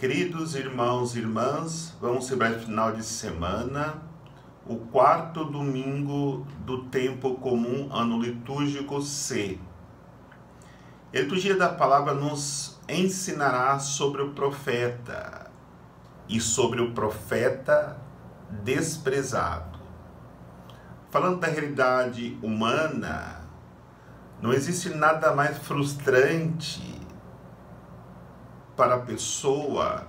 Queridos irmãos e irmãs, vamos celebrar final de semana, o quarto domingo do tempo comum ano litúrgico C. A liturgia da palavra nos ensinará sobre o profeta e sobre o profeta desprezado. Falando da realidade humana, não existe nada mais frustrante para a pessoa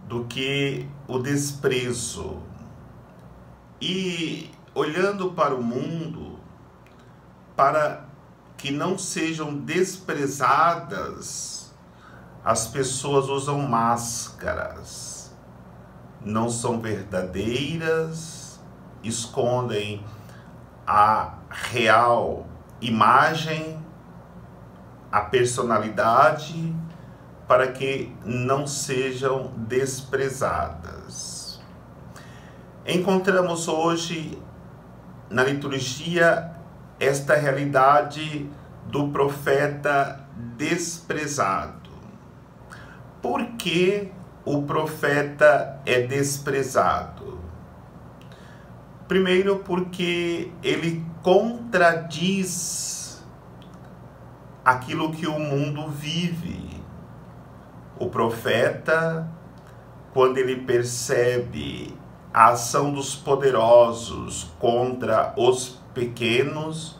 do que o desprezo. E olhando para o mundo, para que não sejam desprezadas, as pessoas usam máscaras, não são verdadeiras, escondem a real imagem, a personalidade, para que não sejam desprezadas. Encontramos hoje na liturgia esta realidade do profeta desprezado. Por que o profeta é desprezado? Primeiro, porque ele contradiz aquilo que o mundo vive. O profeta, quando ele percebe a ação dos poderosos contra os pequenos,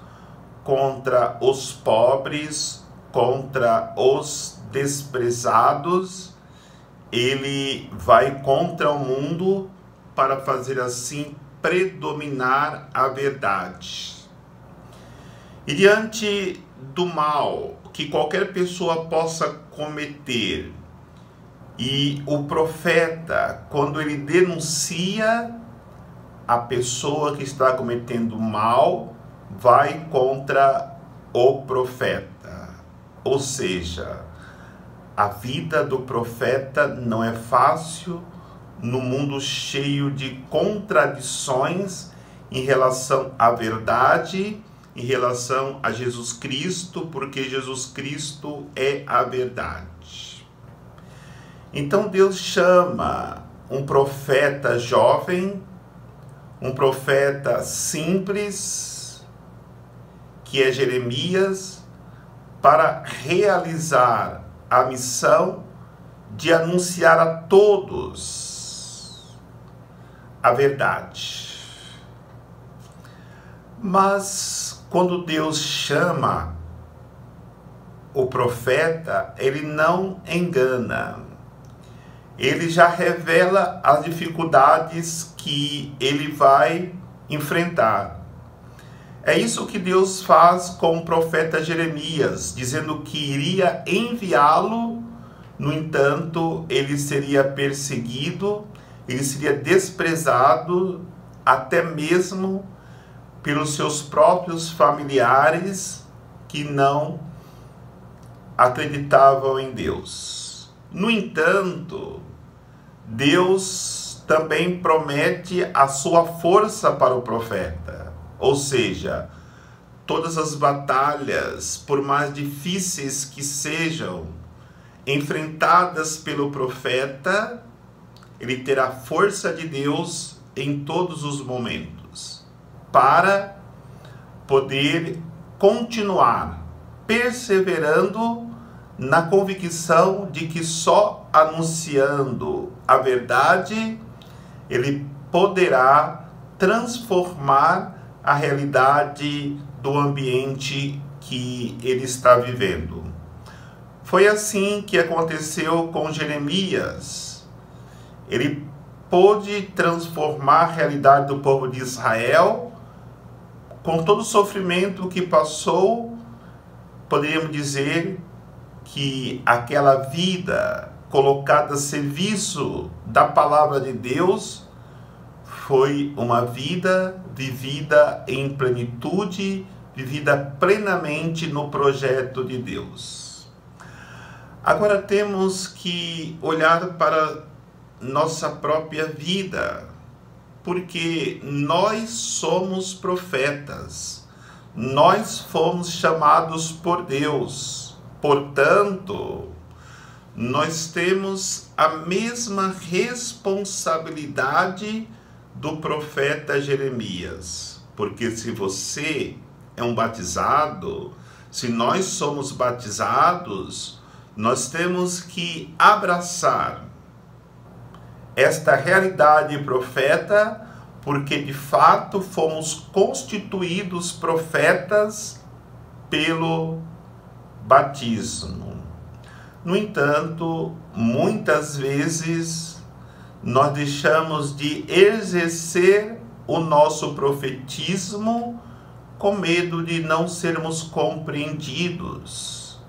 contra os pobres, contra os desprezados, ele vai contra o mundo para fazer assim predominar a verdade. E diante do mal que qualquer pessoa possa cometer, e o profeta, quando ele denuncia a pessoa que está cometendo mal, vai contra o profeta. Ou seja, a vida do profeta não é fácil no mundo cheio de contradições em relação à verdade, em relação a Jesus Cristo, porque Jesus Cristo é a verdade. Então Deus chama um profeta jovem, um profeta simples, que é Jeremias, para realizar a missão de anunciar a todos a verdade. Mas quando Deus chama o profeta, ele não engana. Ele já revela as dificuldades que ele vai enfrentar. É isso que Deus faz com o profeta Jeremias, dizendo que iria enviá-lo. No entanto, ele seria perseguido, ele seria desprezado, até mesmo pelos seus próprios familiares que não acreditavam em Deus. No entanto, Deus também promete a sua força para o profeta. Ou seja, todas as batalhas, por mais difíceis que sejam, enfrentadas pelo profeta, ele terá força de Deus em todos os momentos, para poder continuar perseverando na convicção de que só anunciando a verdade ele poderá transformar a realidade do ambiente que ele está vivendo. Foi assim que aconteceu com Jeremias. Ele pôde transformar a realidade do povo de Israel. Com todo o sofrimento que passou, poderíamos dizer que aquela vida colocada a serviço da palavra de Deus foi uma vida vivida em plenitude, vivida plenamente no projeto de Deus. Agora temos que olhar para nossa própria vida, porque nós somos profetas, nós fomos chamados por Deus. Portanto, nós temos a mesma responsabilidade do profeta Jeremias. Porque se você é um batizado, se nós somos batizados, nós temos que abraçar esta realidade profeta, porque de fato fomos constituídos profetas pelo batismo. No entanto, muitas vezes nós deixamos de exercer o nosso profetismo com medo de não sermos compreendidos,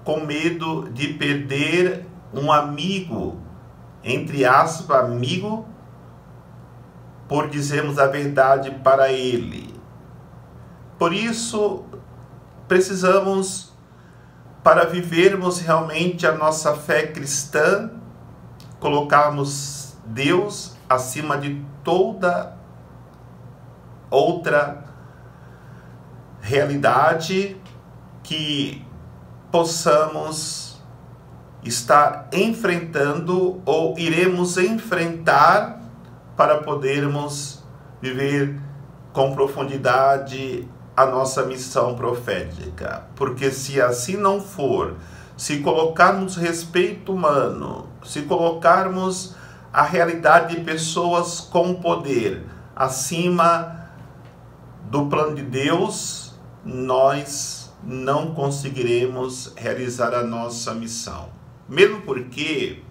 com medo de perder um amigo, entre aspas, amigo, por dizermos a verdade para ele. Por isso, precisamos, para vivermos realmente a nossa fé cristã, colocarmos Deus acima de toda outra realidade, que possamos estar enfrentando ou iremos enfrentar para podermos viver com profundidade a nossa missão profética. Porque se assim não for, se colocarmos respeito humano, se colocarmos a realidade de pessoas com poder acima do plano de Deus, nós não conseguiremos realizar a nossa missão. Mesmo porque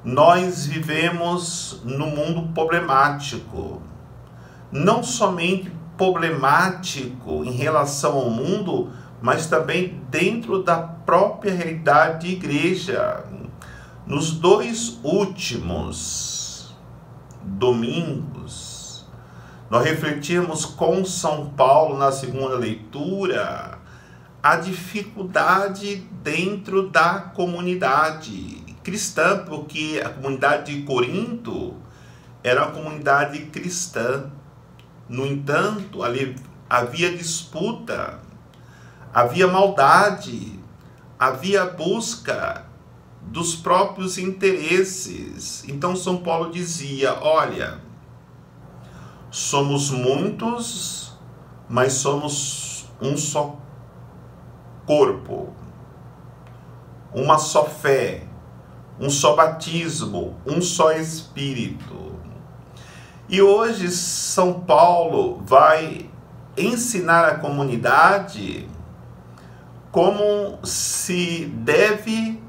nós vivemos num mundo problemático. Não somente problemático em relação ao mundo, mas também dentro da própria realidade de igreja. Nos 2 últimos domingos, nós refletimos com São Paulo na segunda leitura a dificuldade dentro da comunidade cristã, porque a comunidade de Corinto era uma comunidade cristã. No entanto, ali havia disputa, havia maldade, havia busca dos próprios interesses. Então São Paulo dizia: olha, somos muitos, mas somos um só corpo, uma só fé, um só batismo, um só Espírito. E hoje São Paulo vai ensinar a comunidade como se deve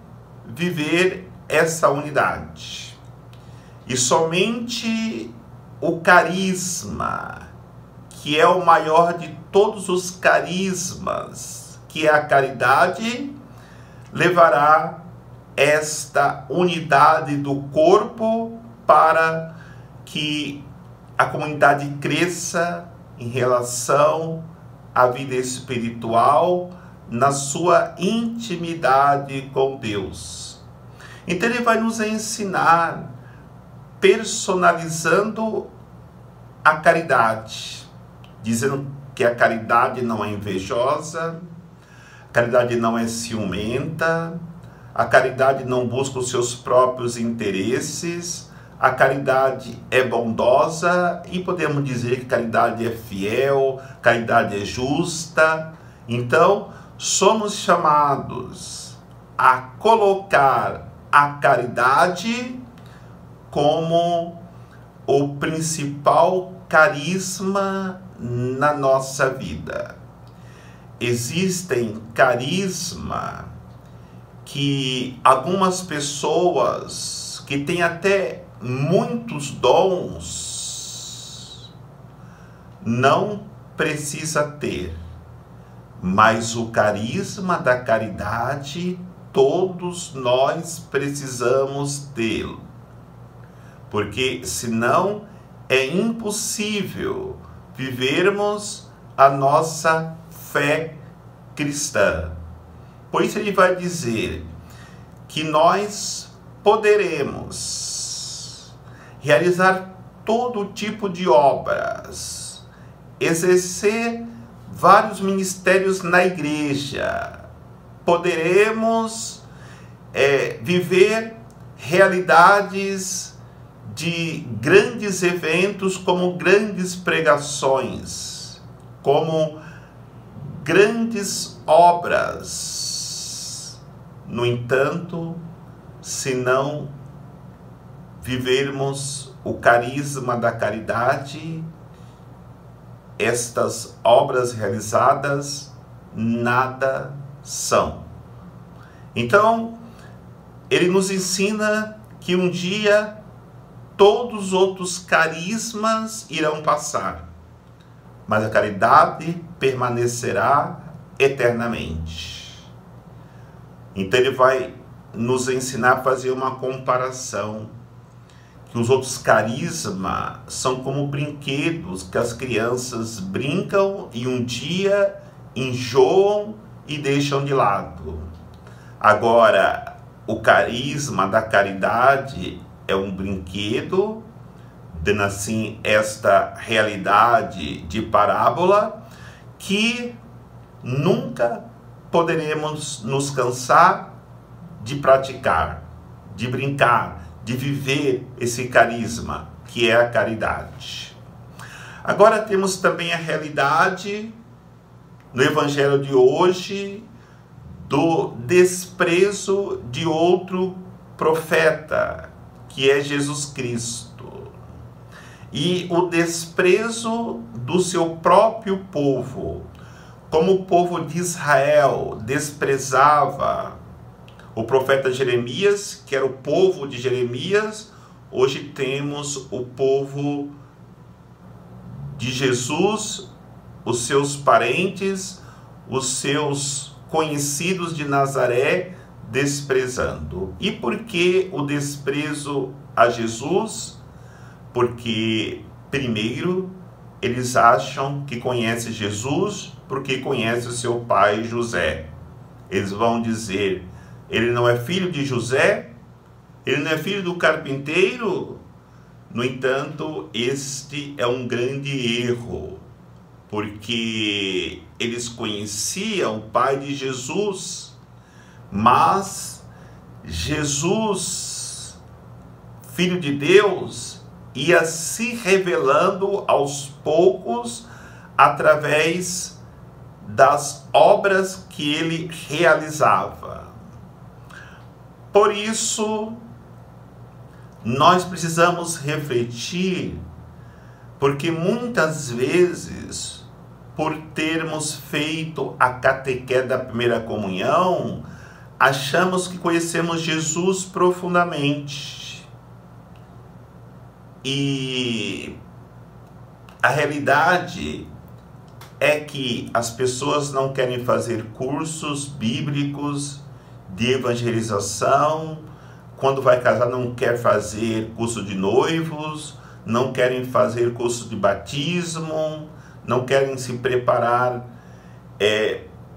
viver essa unidade. E somente o carisma, que é o maior de todos os carismas, que é a caridade, levará esta unidade do corpo para que a comunidade cresça em relação à vida espiritual, na sua intimidade com Deus. Então ele vai nos ensinar personalizando a caridade, dizendo que a caridade não é invejosa, a caridade não é ciumenta, a caridade não busca os seus próprios interesses, a caridade é bondosa e podemos dizer que caridade é fiel, caridade é justa. Então, somos chamados a colocar a caridade como o principal carisma na nossa vida. Existem carisma que algumas pessoas que têm até muitos dons não precisa ter, mas o carisma da caridade todos nós precisamos tê-lo, porque senão é impossível vivermos a nossa fé cristã. Por isso ele vai dizer que nós poderemos realizar todo tipo de obras, exercer vários ministérios na igreja, poderemos viver realidades de grandes eventos como grandes pregações, como grandes obras. No entanto, se não vivermos o carisma da caridade, estas obras realizadas nada são. Então, ele nos ensina que um dia todos os outros carismas irão passar, mas a caridade permanecerá eternamente. Então ele vai nos ensinar a fazer uma comparação, que os outros carismas são como brinquedos que as crianças brincam e um dia enjoam e deixam de lado. Agora, o carisma da caridade é um brinquedo, dando assim esta realidade de parábola, que nunca poderemos nos cansar de praticar, de brincar, de viver esse carisma, que é a caridade. Agora temos também a realidade, no Evangelho de hoje, do desprezo de outro profeta, que é Jesus Cristo. E o desprezo do seu próprio povo, como o povo de Israel desprezava o profeta Jeremias, que era o povo de Jeremias. Hoje temos o povo de Jesus, os seus parentes, os seus conhecidos de Nazaré, desprezando. E por que o desprezo a Jesus? Porque, primeiro, eles acham que conhecem Jesus porque conhecem o seu pai José. Eles vão dizer: ele não é filho de José? Ele não é filho do carpinteiro? No entanto, este é um grande erro, porque eles conheciam o pai de Jesus, mas Jesus, filho de Deus, ia se revelando aos poucos através das obras que ele realizava. Por isso, nós precisamos refletir, porque muitas vezes, por termos feito a catequese da primeira comunhão, achamos que conhecemos Jesus profundamente. E a realidade é que as pessoas não querem fazer cursos bíblicos de evangelização. Quando vai casar, não quer fazer curso de noivos, não querem fazer curso de batismo, não querem se preparar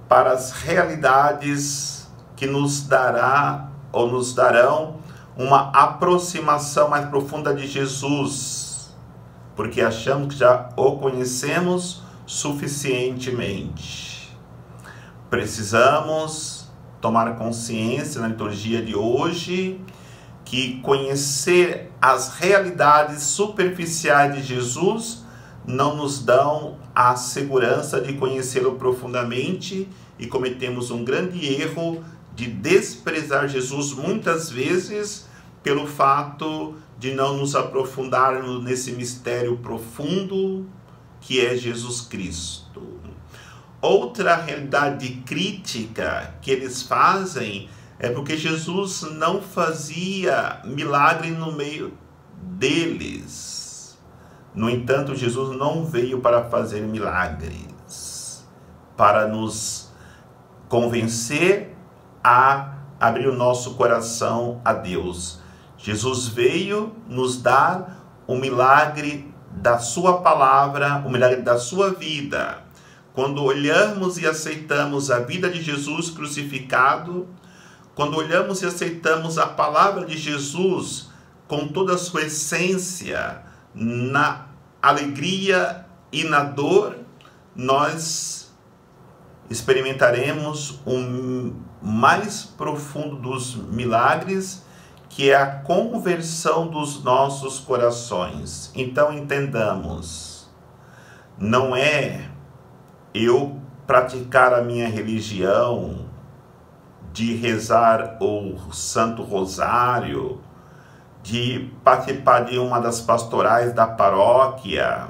para as realidades que nos dará ou nos darão uma aproximação mais profunda de Jesus, porque achamos que já o conhecemos suficientemente. Precisamos tomar consciência na liturgia de hoje que conhecer as realidades superficiais de Jesus não nos dão a segurança de conhecê-lo profundamente, e cometemos um grande erro de desprezar Jesus muitas vezes pelo fato de não nos aprofundarmos nesse mistério profundo que é Jesus Cristo. Outra realidade crítica que eles fazem é porque Jesus não fazia milagre no meio deles. No entanto, Jesus não veio para fazer milagres, para nos convencer a abrir o nosso coração a Deus. Jesus veio nos dar o milagre da sua palavra, o milagre da sua vida. Quando olhamos e aceitamos a vida de Jesus crucificado, quando olhamos e aceitamos a palavra de Jesus com toda a sua essência, na alegria e na dor, nós experimentaremos o mais profundo dos milagres, que é a conversão dos nossos corações. Então entendamos, não é eu praticar a minha religião, de rezar o Santo Rosário, de participar de uma das pastorais da paróquia,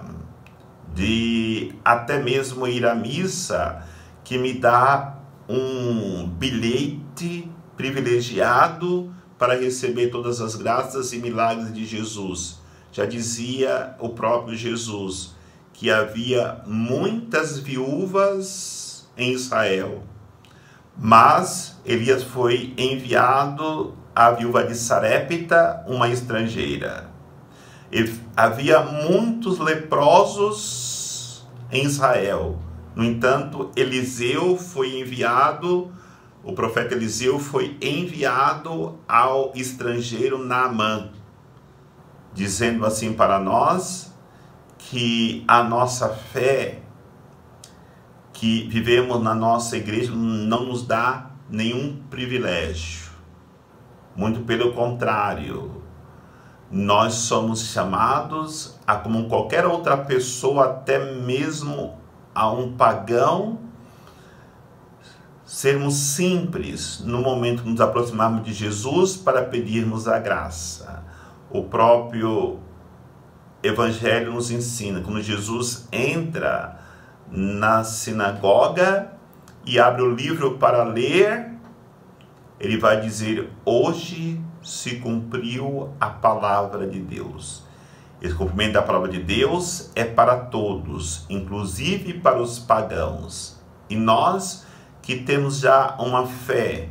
de até mesmo ir à missa, que me dá um bilhete privilegiado para receber todas as graças e milagres de Jesus. Já dizia o próprio Jesus que havia muitas viúvas em Israel, mas Elias foi enviado à viúva de Sarepta, uma estrangeira. E havia muitos leprosos em Israel. No entanto, Eliseu foi enviado, o profeta Eliseu foi enviado ao estrangeiro Naamã, dizendo assim para nós que a nossa fé, que vivemos na nossa igreja, não nos dá nenhum privilégio. Muito pelo contrário, nós somos chamados a, como qualquer outra pessoa, até mesmo a um pagão, sermos simples no momento que nos aproximarmos de Jesus para pedirmos a graça. O próprio Evangelho nos ensina, quando Jesus entra na sinagoga e abre o livro para ler, ele vai dizer: hoje se cumpriu a palavra de Deus. Esse cumprimento da palavra de Deus é para todos, inclusive para os pagãos. E nós que temos já uma fé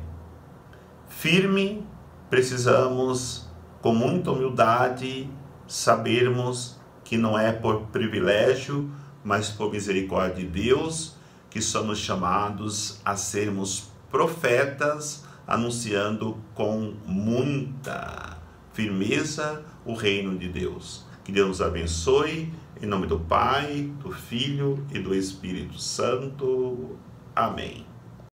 firme, precisamos, com muita humildade, sabermos que não é por privilégio, mas por misericórdia de Deus, que somos chamados a sermos profetas, anunciando com muita firmeza o reino de Deus. Que Deus nos abençoe, em nome do Pai, do Filho e do Espírito Santo. Amém.